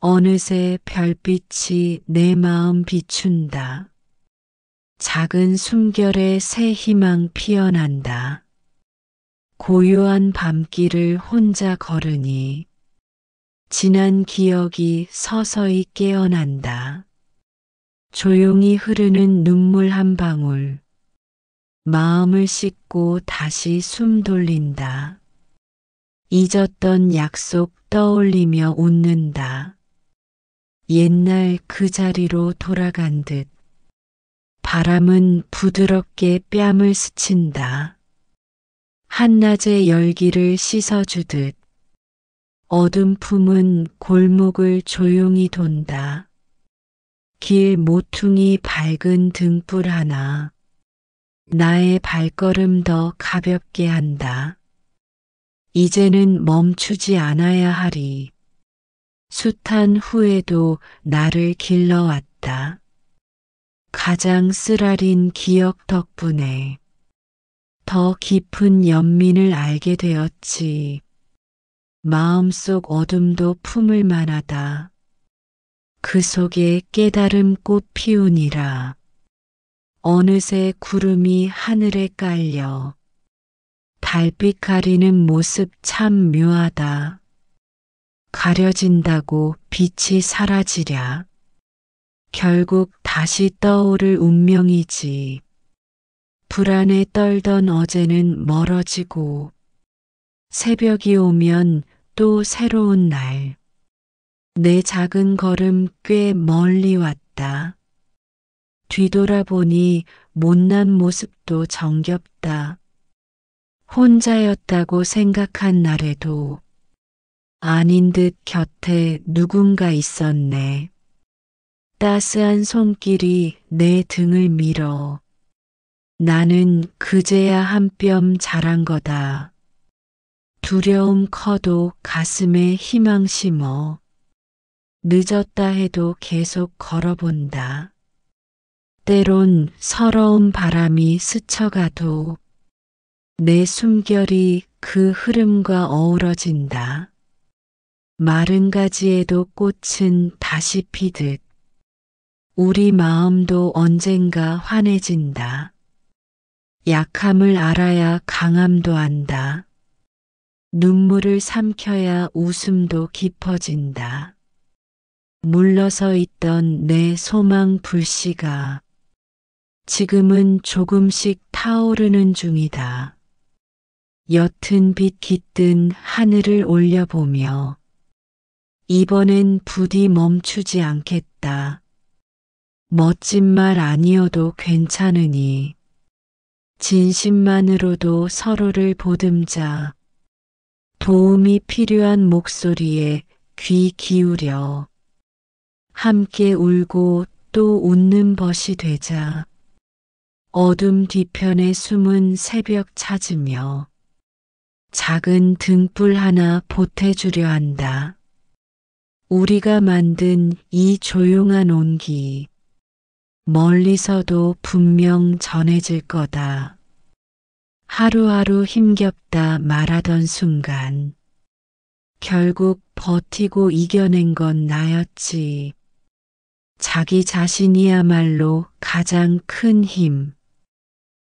어느새 별빛이 내 마음 비춘다. 작은 숨결에 새 희망 피어난다. 고요한 밤길을 혼자 걸으니 지난 기억이 서서히 깨어난다. 조용히 흐르는 눈물 한 방울, 마음을 씻고 다시 숨 돌린다. 잊었던 약속 떠올리며 웃는다. 옛날 그 자리로 돌아간 듯 바람은 부드럽게 뺨을 스친다. 한낮의 열기를 씻어주듯 어둠 품은 골목을 조용히 돈다. 길 모퉁이 밝은 등불 하나 나의 발걸음 더 가볍게 한다. 이제는 멈추지 않아야 하리. 숱한 후에도 나를 길러왔다. 가장 쓰라린 기억 덕분에 더 깊은 연민을 알게 되었지. 마음속 어둠도 품을 만하다. 그 속에 깨달음 꽃 피우니라. 어느새 구름이 하늘에 깔려 달빛 가리는 모습 참 묘하다. 가려진다고 빛이 사라지랴. 결국 다시 떠오를 운명이지. 불안에 떨던 어제는 멀어지고 새벽이 오면 또 새로운 날. 내 작은 걸음 꽤 멀리 왔다. 뒤돌아보니 못난 모습도 정겹다. 혼자였다고 생각한 날에도 아닌 듯 곁에 누군가 있었네. 따스한 손길이 내 등을 밀어 나는 그제야 한 뼘 자란 거다. 두려움 커도 가슴에 희망 심어 늦었다 해도 계속 걸어본다. 때론 서러운 바람이 스쳐가도 내 숨결이 그 흐름과 어우러진다. 마른 가지에도 꽃은 다시 피듯 우리 마음도 언젠가 환해진다. 약함을 알아야 강함도 안다. 눈물을 삼켜야 웃음도 깊어진다. 물러서 있던 내 소망 불씨가 지금은 조금씩 타오르는 중이다. 옅은 빛 깃든 하늘을 올려보며 이번엔 부디 멈추지 않겠다. 멋진 말 아니어도 괜찮으니 진심만으로도 서로를 보듬자. 도움이 필요한 목소리에 귀 기울여 함께 울고 또 웃는 벗이 되자. 어둠 뒤편에 숨은 새벽 찾으며 작은 등불 하나 보태주려 한다. 우리가 만든 이 조용한 온기 멀리서도 분명 전해질 거다. 하루하루 힘겹다 말하던 순간 결국 버티고 이겨낸 건 나였지. 자기 자신이야말로 가장 큰 힘.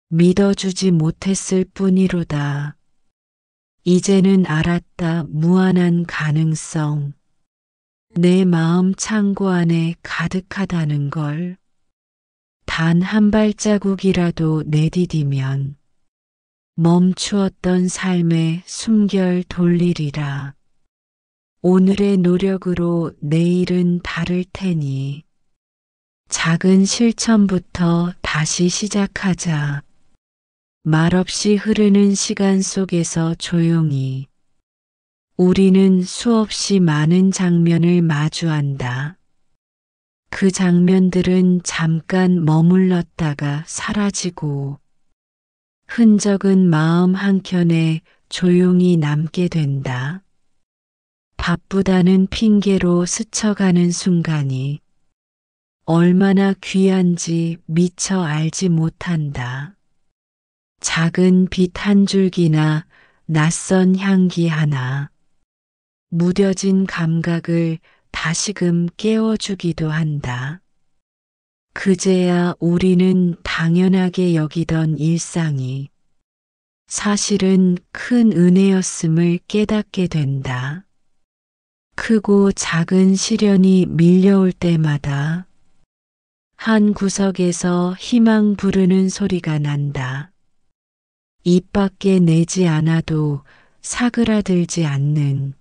믿어주지 못했을 뿐이로다. 이제는 알았다 무한한 가능성. 내 마음 창고 안에 가득하다는 걸. 단 한 발자국이라도 내디디면 멈추었던 삶의 숨결 돌리리라. 오늘의 노력으로 내일은 다를 테니 작은 실천부터 다시 시작하자. 말없이 흐르는 시간 속에서 조용히 우리는 수없이 많은 장면을 마주한다. 그 장면들은 잠깐 머물렀다가 사라지고 흔적은 마음 한켠에 조용히 남게 된다. 바쁘다는 핑계로 스쳐가는 순간이 얼마나 귀한지 미처 알지 못한다. 작은 빛 한 줄기나 낯선 향기 하나, 무뎌진 감각을 다시금 깨워주기도 한다. 그제야 우리는 당연하게 여기던 일상이 사실은 큰 은혜였음을 깨닫게 된다. 크고 작은 시련이 밀려올 때마다 한 구석에서 희망 부르는 소리가 난다. 입 밖에 내지 않아도 사그라들지 않는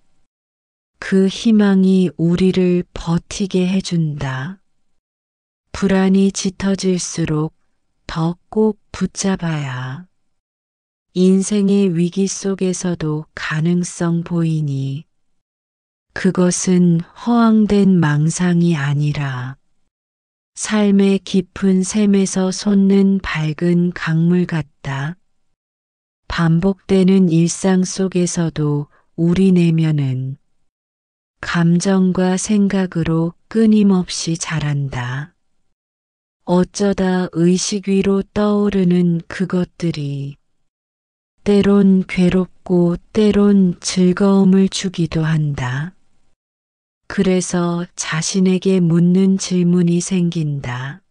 그 희망이 우리를 버티게 해준다. 불안이 짙어질수록 더 꼭 붙잡아야 인생의 위기 속에서도 가능성 보이니 그것은 허황된 망상이 아니라 삶의 깊은 샘에서 솟는 밝은 강물 같다. 반복되는 일상 속에서도 우리 내면은 감정과 생각으로 끊임없이 자란다. 어쩌다 의식 위로 떠오르는 그것들이 때론 괴롭고 때론 즐거움을 주기도 한다. 그래서 자신에게 묻는 질문이 생긴다.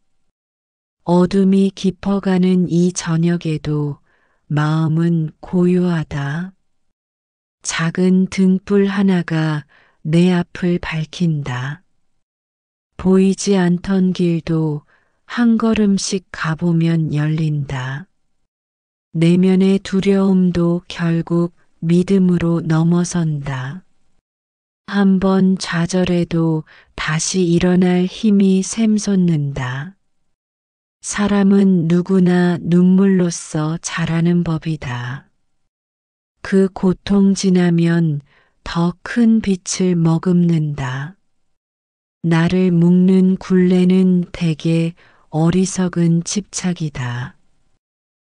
어둠이 깊어가는 이 저녁에도 마음은 고요하다. 작은 등불 하나가 내 앞을 밝힌다. 보이지 않던 길도 한 걸음씩 가보면 열린다. 내면의 두려움도 결국 믿음으로 넘어선다. 한번 좌절해도 다시 일어날 힘이 샘솟는다. 사람은 누구나 눈물로써 자라는 법이다. 그 고통 지나면 더 큰 빛을 머금는다. 나를 묶는 굴레는 대개 어리석은 집착이다.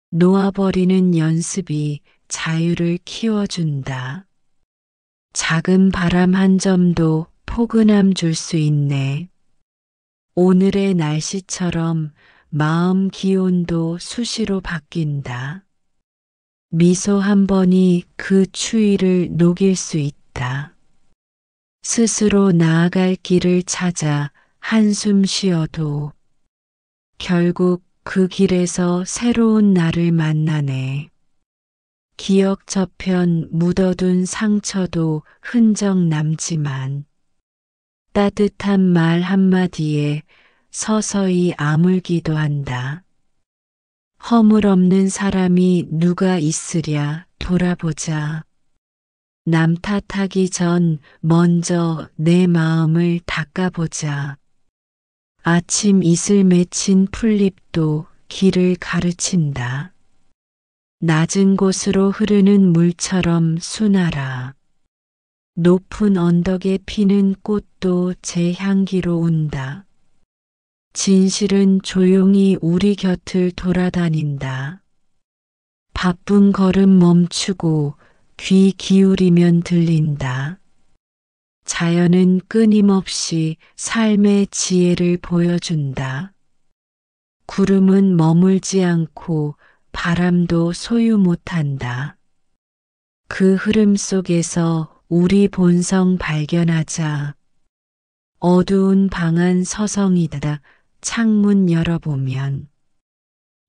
놓아버리는 연습이 자유를 키워준다. 작은 바람 한 점도 포근함 줄 수 있네. 오늘의 날씨처럼 마음 기온도 수시로 바뀐다. 미소 한 번이 그 추위를 녹일 수 있다. 스스로 나아갈 길을 찾아 한숨 쉬어도 결국 그 길에서 새로운 나를 만나네. 기억 저편 묻어둔 상처도 흔적 남지만 따뜻한 말 한마디에 서서히 아물기도 한다. 허물 없는 사람이 누가 있으랴 돌아보자. 남 탓하기 전 먼저 내 마음을 닦아보자. 아침 이슬 맺힌 풀잎도 길을 가르친다. 낮은 곳으로 흐르는 물처럼 순하라. 높은 언덕에 피는 꽃도 제 향기로 운다. 진실은 조용히 우리 곁을 돌아다닌다. 바쁜 걸음 멈추고 귀 기울이면 들린다. 자연은 끊임없이 삶의 지혜를 보여준다. 구름은 머물지 않고 바람도 소유 못한다. 그 흐름 속에서 우리 본성 발견하자. 어두운 방 안 서성이다. 창문 열어보면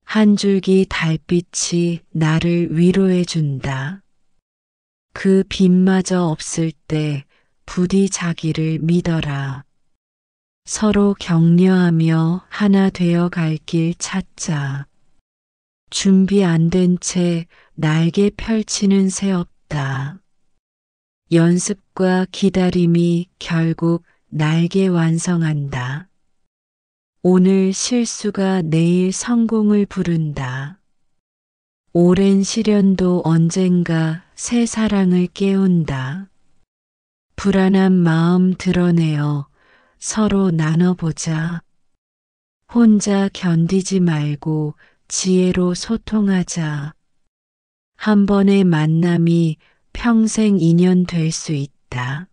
한 줄기 달빛이 나를 위로해 준다. 그 빛마저 없을 때 부디 자기를 믿어라. 서로 격려하며 하나 되어 갈 길 찾자. 준비 안 된 채 날개 펼치는 새 없다. 연습과 기다림이 결국 날개 완성한다. 오늘 실수가 내일 성공을 부른다. 오랜 시련도 언젠가 새 사랑을 깨운다. 불안한 마음 드러내어 서로 나눠보자. 혼자 견디지 말고 지혜로 소통하자. 한 번의 만남이 평생 인연 될 수 있다.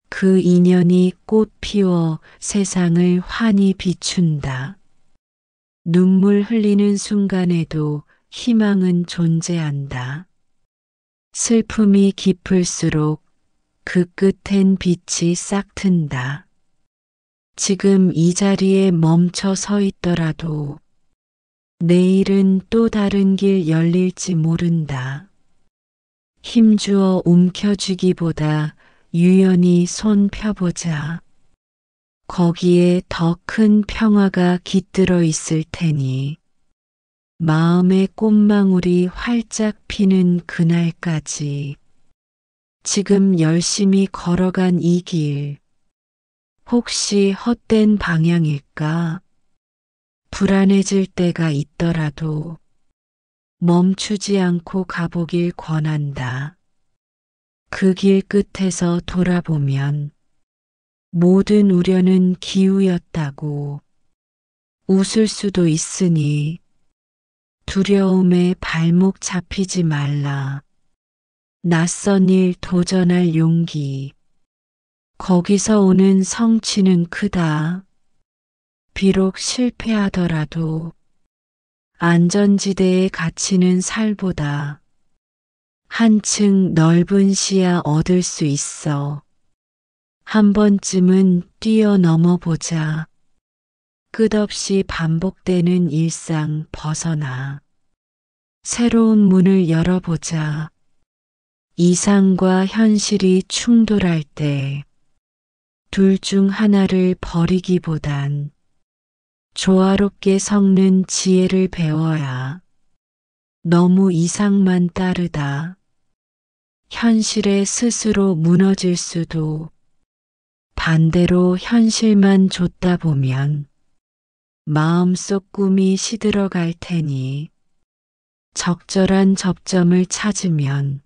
그 인연이 꽃 피워 세상을 환히 비춘다. 눈물 흘리는 순간에도 희망은 존재한다. 슬픔이 깊을수록 그 끝엔 빛이 싹 튼다. 지금 이 자리에 멈춰 서 있더라도 내일은 또 다른 길 열릴지 모른다. 힘주어 움켜쥐기보다 유연히 손 펴보자. 거기에 더 큰 평화가 깃들어 있을 테니 마음의 꽃망울이 활짝 피는 그날까지 지금 열심히 걸어간 이 길, 혹시 헛된 방향일까? 불안해질 때가 있더라도 멈추지 않고 가보길 권한다. 그 길 끝에서 돌아보면 모든 우려는 기우였다고 웃을 수도 있으니 두려움에 발목 잡히지 말라. 낯선 일 도전할 용기. 거기서 오는 성취는 크다. 비록 실패하더라도 안전지대의 가치는 살보다 한층 넓은 시야 얻을 수 있어. 한 번쯤은 뛰어넘어 보자. 끝없이 반복되는 일상 벗어나 새로운 문을 열어보자. 이상과 현실이 충돌할 때 둘 중 하나를 버리기보단 조화롭게 섞는 지혜를 배워야. 너무 이상만 따르다 현실에 스스로 무너질 수도, 반대로 현실만 좇다 보면 마음속 꿈이 시들어갈 테니 적절한 접점을 찾으면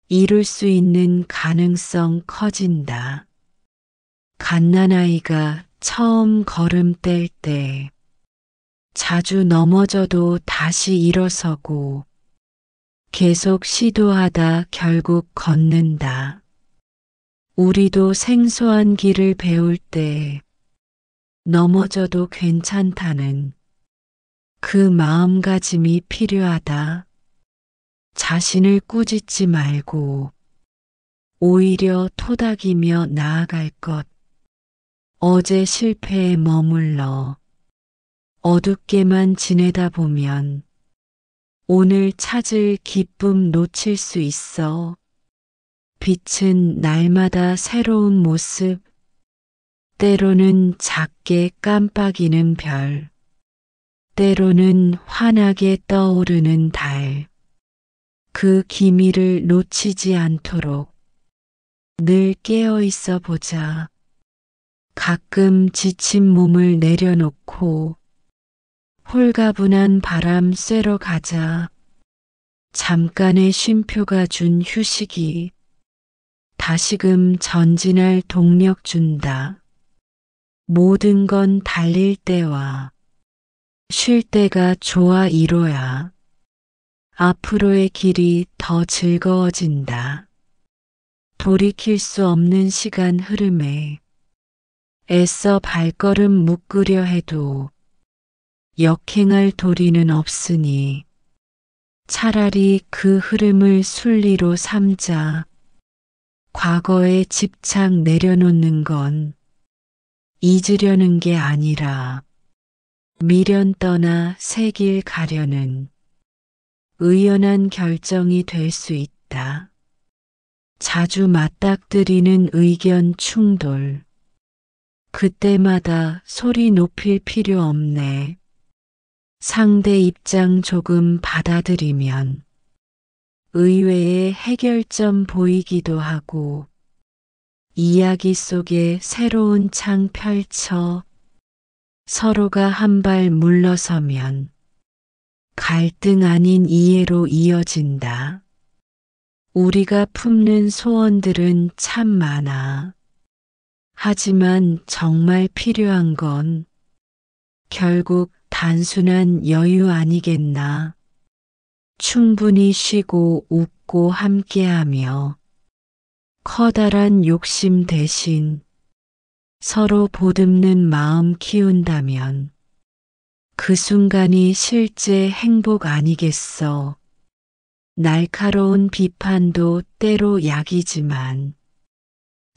이룰 수 있는 가능성 커진다. 갓난아이가 처음 걸음 뗄 때 자주 넘어져도 다시 일어서고 계속 시도하다 결국 걷는다. 우리도 생소한 길을 배울 때 넘어져도 괜찮다는 그 마음가짐이 필요하다. 자신을 꾸짖지 말고 오히려 토닥이며 나아갈 것. 어제 실패에 머물러 어둡게만 지내다 보면 오늘 찾을 기쁨 놓칠 수 있어. 빛은 날마다 새로운 모습, 때로는 작게 깜빡이는 별, 때로는 환하게 떠오르는 달. 그 기미를 놓치지 않도록 늘 깨어 있어 보자. 가끔 지친 몸을 내려놓고 홀가분한 바람 쐬러 가자. 잠깐의 쉼표가 준 휴식이 다시금 전진할 동력 준다. 모든 건 달릴 때와 쉴 때가 좋아 이로야. 앞으로의 길이 더 즐거워진다. 돌이킬 수 없는 시간 흐름에 애써 발걸음 묶으려 해도 역행할 도리는 없으니 차라리 그 흐름을 순리로 삼자. 과거에 집착 내려놓는 건 잊으려는 게 아니라 미련 떠나 새 길 가려는 의연한 결정이 될 수 있다. 자주 맞닥뜨리는 의견 충돌. 그때마다 소리 높일 필요 없네. 상대 입장 조금 받아들이면 의외의 해결점 보이기도 하고 이야기 속에 새로운 창 펼쳐 서로가 한 발 물러서면 갈등 아닌 이해로 이어진다. 우리가 품는 소원들은 참 많아. 하지만 정말 필요한 건 결국 단순한 여유 아니겠나. 충분히 쉬고 웃고 함께하며 커다란 욕심 대신 서로 보듬는 마음 키운다면 그 순간이 실제 행복 아니겠어. 날카로운 비판도 때로 약이지만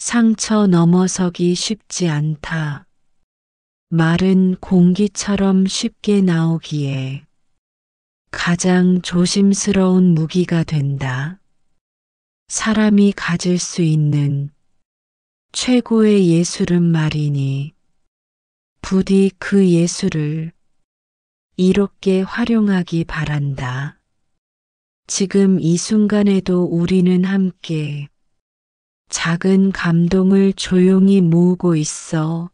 상처 넘어서기 쉽지 않다. 말은 공기처럼 쉽게 나오기에 가장 조심스러운 무기가 된다. 사람이 가질 수 있는 최고의 예술은 말이니 부디 그 예술을 이롭게 활용하기 바란다. 지금 이 순간에도 우리는 함께 작은 감동을 조용히 모으고 있어.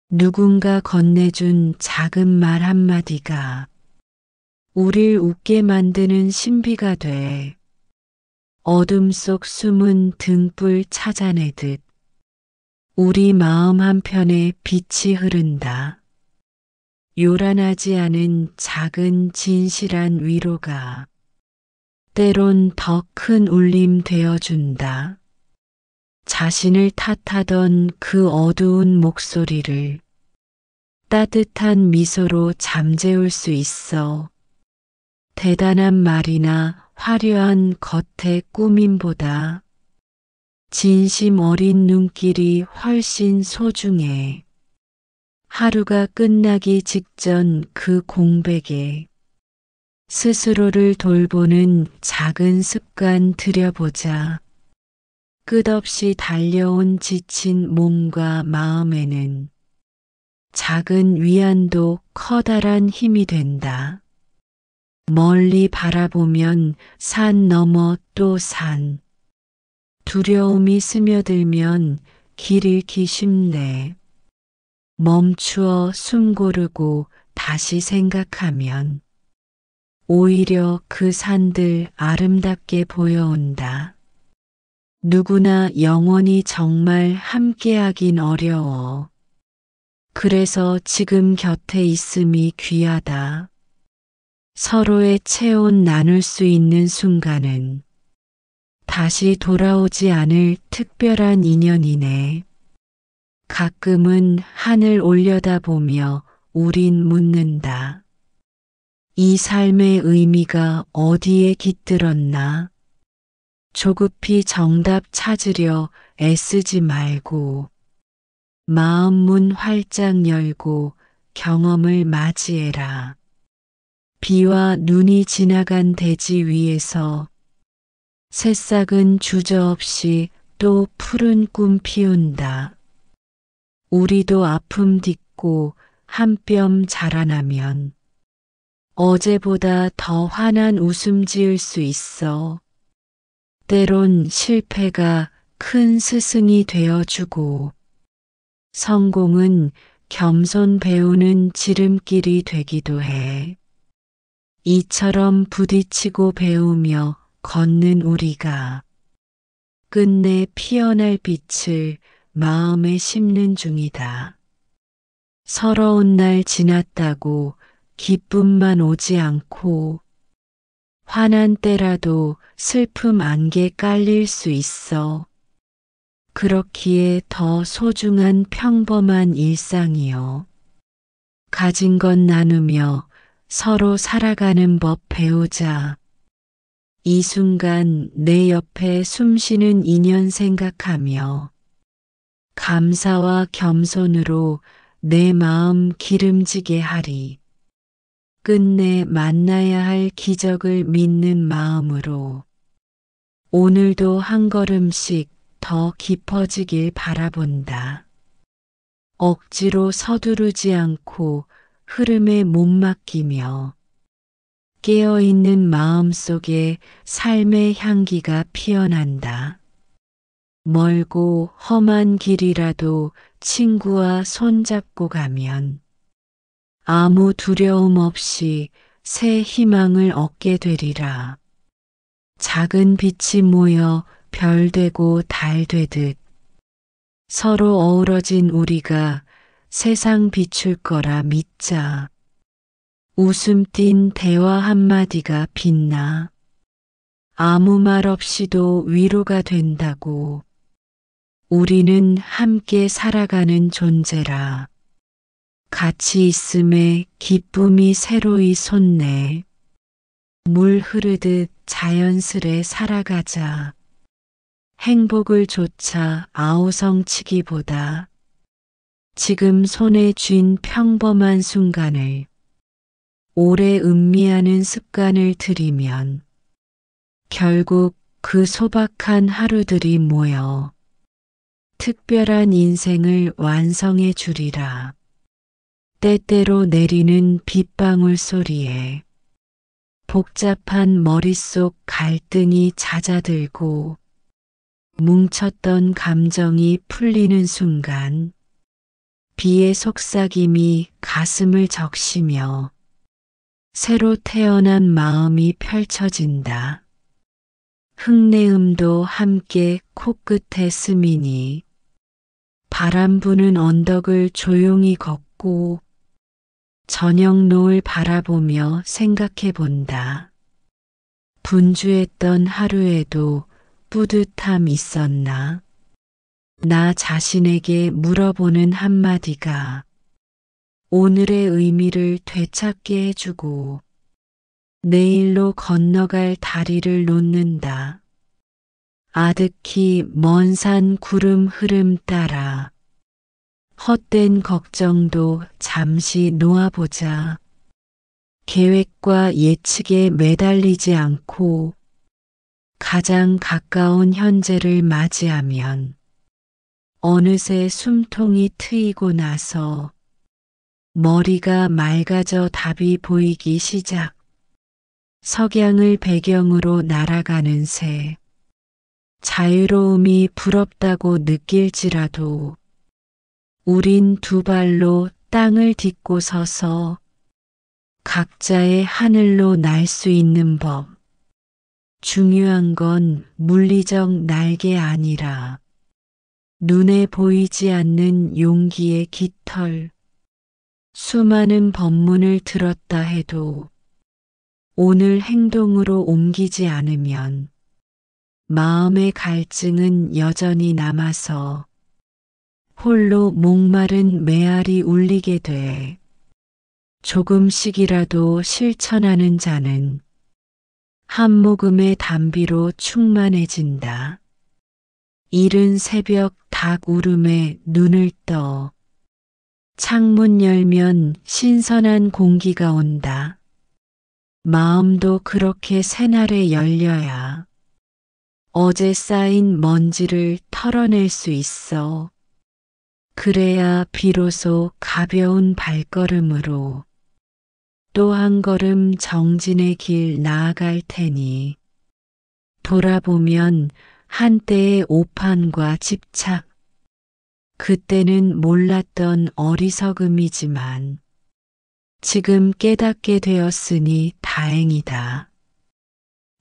누군가 건네준 작은 말 한마디가 우릴 웃게 만드는 신비가 돼. 어둠 속 숨은 등불 찾아내듯 우리 마음 한편에 빛이 흐른다. 요란하지 않은 작은 진실한 위로가 때론 더 큰 울림 되어준다. 자신을 탓하던 그 어두운 목소리를 따뜻한 미소로 잠재울 수 있어. 대단한 말이나 화려한 겉의 꾸밈보다 진심 어린 눈길이 훨씬 소중해. 하루가 끝나기 직전 그 공백에 스스로를 돌보는 작은 습관 들여보자. 끝없이 달려온 지친 몸과 마음에는 작은 위안도 커다란 힘이 된다. 멀리 바라보면 산 넘어 또 산. 두려움이 스며들면 길 잃기 쉽네. 멈추어 숨 고르고 다시 생각하면 오히려 그 산들 아름답게 보여온다. 누구나 영원히 정말 함께하긴 어려워. 그래서 지금 곁에 있음이 귀하다. 서로의 체온 나눌 수 있는 순간은 다시 돌아오지 않을 특별한 인연이네. 가끔은 하늘 올려다보며 우린 묻는다. 이 삶의 의미가 어디에 깃들었나? 조급히 정답 찾으려 애쓰지 말고 마음 문 활짝 열고 경험을 맞이해라. 비와 눈이 지나간 대지 위에서 새싹은 주저없이 또 푸른 꿈 피운다. 우리도 아픔 딛고 한 뼘 자라나면 어제보다 더 환한 웃음 지을 수 있어. 때론 실패가 큰 스승이 되어주고 성공은 겸손 배우는 지름길이 되기도 해. 이처럼 부딪히고 배우며 걷는 우리가 끝내 피어날 빛을 마음에 심는 중이다. 서러운 날 지났다고 기쁨만 오지 않고 화난 때라도 슬픔 안개 깔릴 수 있어. 그렇기에 더 소중한 평범한 일상이요. 가진 것 나누며 서로 살아가는 법 배우자. 이 순간 내 옆에 숨쉬는 인연 생각하며 감사와 겸손으로 내 마음 기름지게 하리. 끝내 만나야 할 기적을 믿는 마음으로 오늘도 한 걸음씩 더 깊어지길 바라본다. 억지로 서두르지 않고 흐름에 못 맡기며 깨어있는 마음 속에 삶의 향기가 피어난다. 멀고 험한 길이라도 친구와 손잡고 가면 아무 두려움 없이 새 희망을 얻게 되리라. 작은 빛이 모여 별 되고 달 되듯 서로 어우러진 우리가 세상 비출 거라 믿자. 웃음 띤 대화 한마디가 빛나. 아무 말 없이도 위로가 된다고. 우리는 함께 살아가는 존재라. 같이 있음에 기쁨이 새로이 솟네. 물 흐르듯 자연스레 살아가자. 행복을 좇아 아우성치기보다 지금 손에 쥔 평범한 순간을 오래 음미하는 습관을 들이면 결국 그 소박한 하루들이 모여 특별한 인생을 완성해 주리라. 때때로 내리는 빗방울 소리에 복잡한 머릿속 갈등이 잦아들고 뭉쳤던 감정이 풀리는 순간 비의 속삭임이 가슴을 적시며 새로 태어난 마음이 펼쳐진다. 흙내음도 함께 코끝에 스미니 바람 부는 언덕을 조용히 걷고 저녁 노을 바라보며 생각해 본다. 분주했던 하루에도 뿌듯함 있었나? 나 자신에게 물어보는 한마디가 오늘의 의미를 되찾게 해주고 내일로 건너갈 다리를 놓는다. 아득히 먼 산 구름 흐름 따라 헛된 걱정도 잠시 놓아보자. 계획과 예측에 매달리지 않고 가장 가까운 현재를 맞이하면 어느새 숨통이 트이고 나서 머리가 맑아져 답이 보이기 시작. 석양을 배경으로 날아가는 새. 자유로움이 부럽다고 느낄지라도 우린 두 발로 땅을 딛고 서서 각자의 하늘로 날 수 있는 법. 중요한 건 물리적 날개 아니라 눈에 보이지 않는 용기의 깃털. 수많은 법문을 들었다 해도 오늘 행동으로 옮기지 않으면 마음의 갈증은 여전히 남아서 홀로 목마른 메아리 울리게 돼. 조금씩이라도 실천하는 자는 한 모금의 담비로 충만해진다. 이른 새벽 닭 울음에 눈을 떠 창문 열면 신선한 공기가 온다. 마음도 그렇게 새날에 열려야 어제 쌓인 먼지를 털어낼 수 있어. 그래야 비로소 가벼운 발걸음으로 또 한 걸음 정진의 길 나아갈 테니 돌아보면 한때의 오판과 집착, 그때는 몰랐던 어리석음이지만 지금 깨닫게 되었으니 다행이다.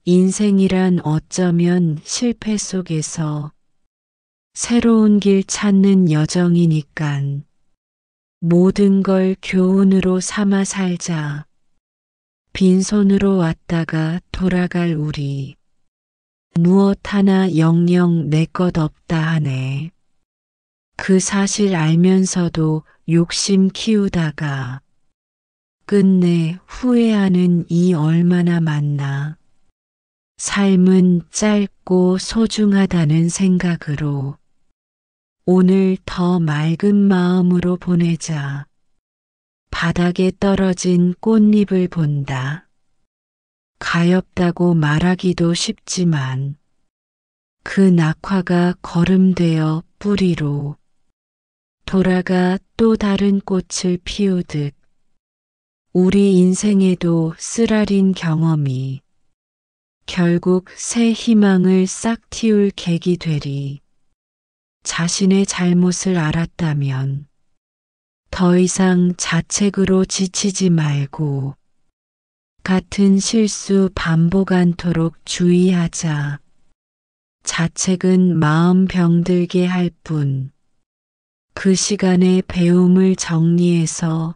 인생이란 어쩌면 실패 속에서 새로운 길 찾는 여정이니깐 모든 걸 교훈으로 삼아 살자. 빈손으로 왔다가 돌아갈 우리. 무엇 하나 영영 내 것 없다 하네. 그 사실 알면서도 욕심 키우다가 끝내 후회하는 이 얼마나 많나. 삶은 짧고 소중하다는 생각으로 오늘 더 맑은 마음으로 보내자. 바닥에 떨어진 꽃잎을 본다. 가엾다고 말하기도 쉽지만 그 낙화가 거름되어 뿌리로 돌아가 또 다른 꽃을 피우듯 우리 인생에도 쓰라린 경험이 결국 새 희망을 싹 틔울 계기 되리. 자신의 잘못을 알았다면 더 이상 자책으로 지치지 말고 같은 실수 반복 않도록 주의하자. 자책은 마음 병들게 할 뿐 그 시간에 배움을 정리해서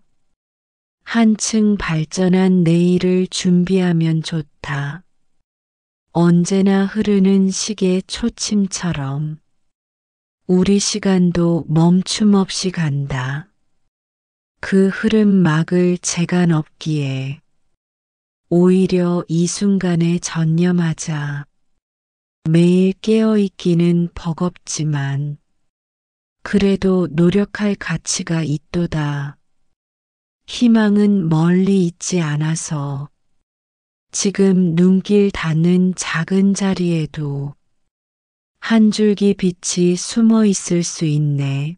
한층 발전한 내일을 준비하면 좋다. 언제나 흐르는 시계 초침처럼 우리 시간도 멈춤 없이 간다. 그 흐름 막을 재간 없기에 오히려 이 순간에 전념하자. 매일 깨어있기는 버겁지만 그래도 노력할 가치가 있도다. 희망은 멀리 있지 않아서 지금 눈길 닿는 작은 자리에도 한 줄기 빛이 숨어 있을 수 있네.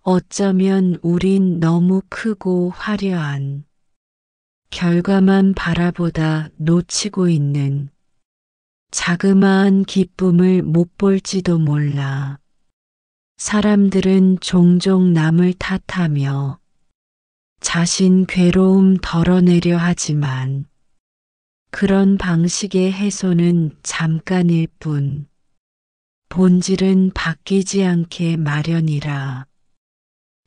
어쩌면 우린 너무 크고 화려한 결과만 바라보다 놓치고 있는 자그마한 기쁨을 못 볼지도 몰라. 사람들은 종종 남을 탓하며 자신 괴로움 덜어내려 하지만 그런 방식의 해소는 잠깐일 뿐 본질은 바뀌지 않게 마련이라.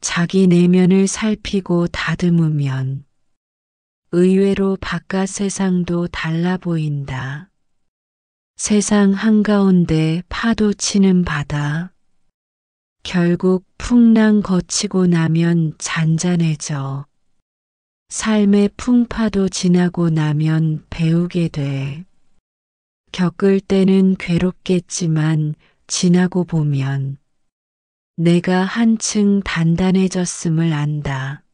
자기 내면을 살피고 다듬으면 의외로 바깥 세상도 달라 보인다. 세상 한가운데 파도 치는 바다. 결국 풍랑 거치고 나면 잔잔해져. 삶의 풍파도 지나고 나면 배우게 돼. 겪을 때는 괴롭겠지만 지나고 보면 내가 한층 단단해졌음을 안다.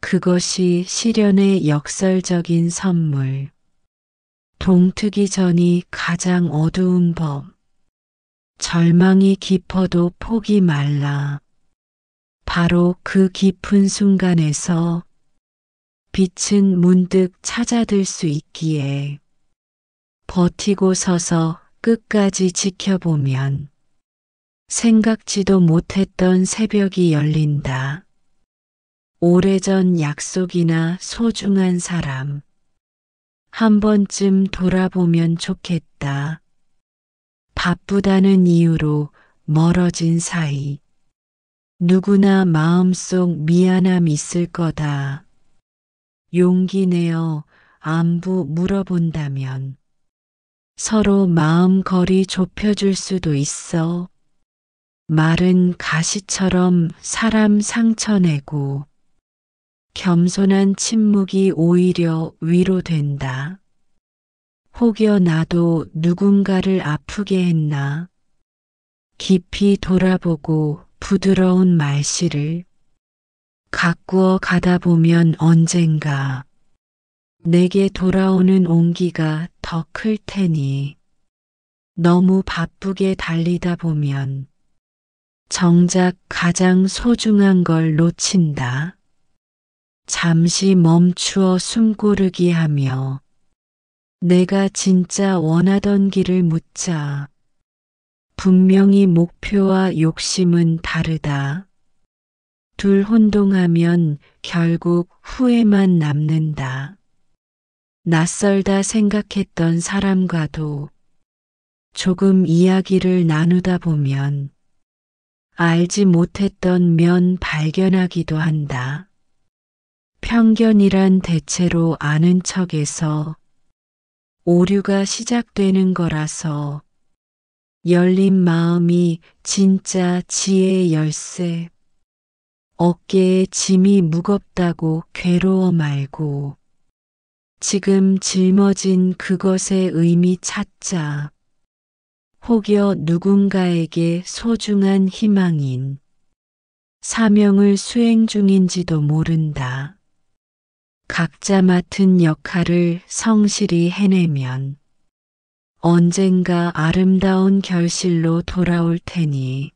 그것이 시련의 역설적인 선물. 동트기 전이 가장 어두운 법. 절망이 깊어도 폭이 말라. 바로 그 깊은 순간에서 빛은 문득 찾아들 수 있기에 버티고 서서 끝까지 지켜보면 생각지도 못했던 새벽이 열린다. 오래전 약속이나 소중한 사람. 한 번쯤 돌아보면 좋겠다. 바쁘다는 이유로 멀어진 사이. 누구나 마음속 미안함 있을 거다. 용기 내어 안부 물어본다면 서로 마음 거리 좁혀줄 수도 있어. 말은 가시처럼 사람 상처내고 겸손한 침묵이 오히려 위로된다. 혹여 나도 누군가를 아프게 했나? 깊이 돌아보고 부드러운 말씨를 가꾸어 가다 보면 언젠가 내게 돌아오는 온기가 더 클 테니 너무 바쁘게 달리다 보면 정작 가장 소중한 걸 놓친다. 잠시 멈추어 숨 고르기 하며 내가 진짜 원하던 길을 묻자. 분명히 목표와 욕심은 다르다. 둘 혼동하면 결국 후회만 남는다. 낯설다 생각했던 사람과도 조금 이야기를 나누다 보면 알지 못했던 면 발견하기도 한다. 편견이란 대체로 아는 척에서 오류가 시작되는 거라서 열린 마음이 진짜 지혜의 열쇠. 어깨에 짐이 무겁다고 괴로워 말고 지금 짊어진 그것의 의미 찾자. 혹여 누군가에게 소중한 희망인 사명을 수행 중인지도 모른다. 각자 맡은 역할을 성실히 해내면 언젠가 아름다운 결실로 돌아올 테니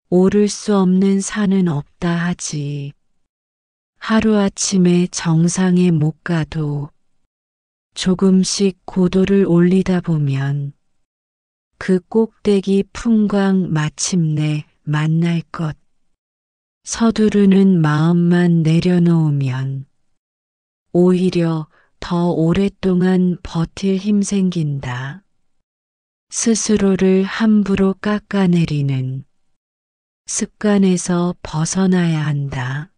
오를 수 없는 산은 없다 하지. 하루아침에 정상에 못 가도 조금씩 고도를 올리다 보면 그 꼭대기 풍광 마침내 만날 것. 서두르는 마음만 내려놓으면 오히려 더 오랫동안 버틸 힘 생긴다. 스스로를 함부로 깎아내리는 습관에서 벗어나야 한다.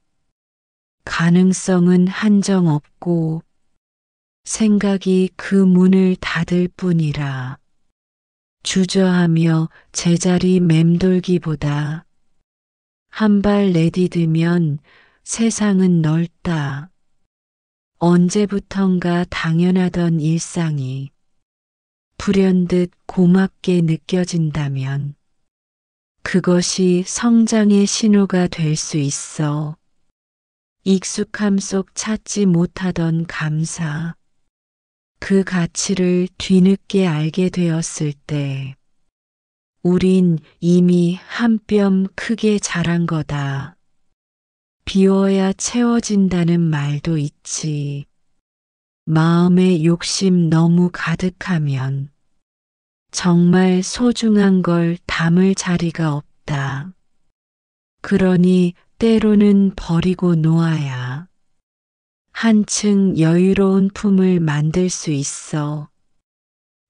가능성은 한정 없고 생각이 그 문을 닫을 뿐이라. 주저하며 제자리 맴돌기보다 한 발 내디디면 세상은 넓다. 언제부턴가 당연하던 일상이 불현듯 고맙게 느껴진다면 그것이 성장의 신호가 될 수 있어. 익숙함 속 찾지 못하던 감사, 그 가치를 뒤늦게 알게 되었을 때 우린 이미 한 뼘 크게 자란 거다. 비워야 채워진다는 말도 있지. 마음에 욕심 너무 가득하면 정말 소중한 걸 담을 자리가 없다. 그러니 때로는 버리고 놓아야 한층 여유로운 품을 만들 수 있어.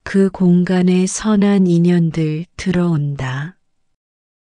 그 공간에 선한 인연들 들어온다.